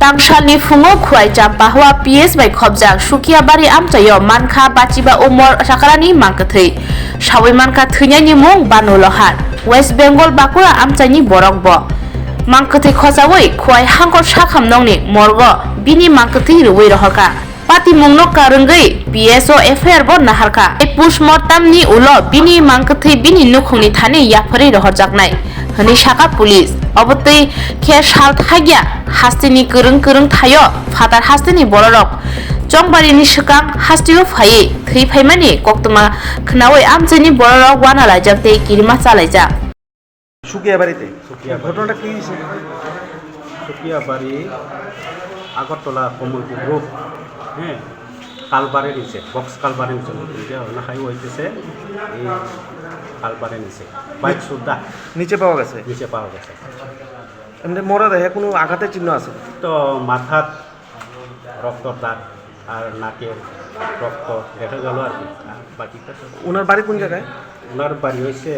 Tangsalni fungo khuai champa hwa PS bai khobjak Sukiabari amchayo manka bachiba umor sakarani mangkathei sawai manka thৈnyani mung Banulohan West Bengal Bakura amchani borok bo mangkathei khojawai khuai hangkor sakhamnongni morgo bini mangkathei ruwei rohorka pati mungno karungei PSO FIR bo naharka ei postmortem ni ulo bini mangkathei bini nukhungni thani yaphari rohorjaknai hini saka police obotei khe sal thagya hastini kurung thayo fatar hastini bororok chongbarini sikang hastio phai thei phaimani koktoma khnaoi amchani bororok wana laijakte kirima chalaijak সুকিয়াবাড়িতে ঘটনাটা কি হয়েছে? Sukiabari Agartala Kamalpur road হ্যাঁ কালবারে নিচে box কালবারে নিচে high হইতেছে এই কালবারে নিচে bike সুদ্ধা নিচে পাওয়া গেছে। নিচে পাওয়া গেছে। এমনি মরা দেখে কোনো আঘাতের চিহ্ন আছে? তো মাথার রক্তর দাগ আর নাকের রক্ত দেখা গেল আর কি। বাকিটা ওনার বাড়ি কোন জায়গায়? ওনার বাড়ি হয়েছে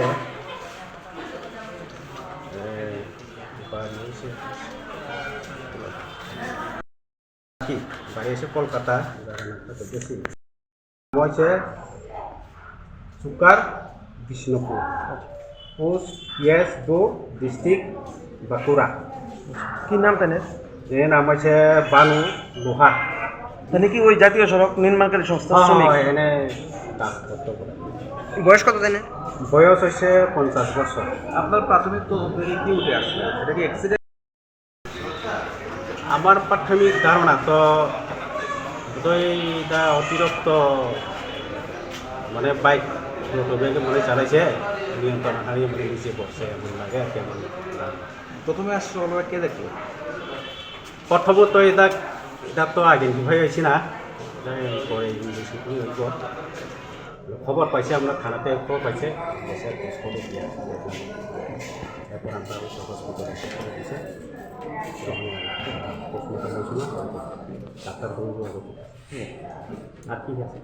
বাড়ি এসে কলকাতা হয়েছে sugar Bishnupur post PS 2 district Bankura. কি নাম তাদের? এর নাম হচ্ছে বানু লোহার। তাহলে কি ওই জাতীয় সড়ক নির্মাণকারী সংস্থা শ্রমিক? এখানে কাজ করতে পারে। বয়স কত তাই? বয়স হচ্ছে 50 বছর। আপনার প্রাথমিক তদন্তে কি উঠে আসলে এটা কি অ্যাক্সিডেন্ট? আমার প্রাথমিক ধারণা তো এটা অতিরিক্ত মানে বাইক বেগে মনে চালাইছে নিয়ন্ত্রণ হারিয়ে মানে নিচে পড়ছে এমন লাগে কেমন। প্রথমে আসলে আমরা কে দেখলো? প্রথমত এটা তো আইডেন্টিফাই হয়েছি না, পরে খবর পাইছে আমরা থানাতে খবর পাইছে এরপর আমরা হসপিটালে দিয়েছে ডাক্তার আর কি আছে।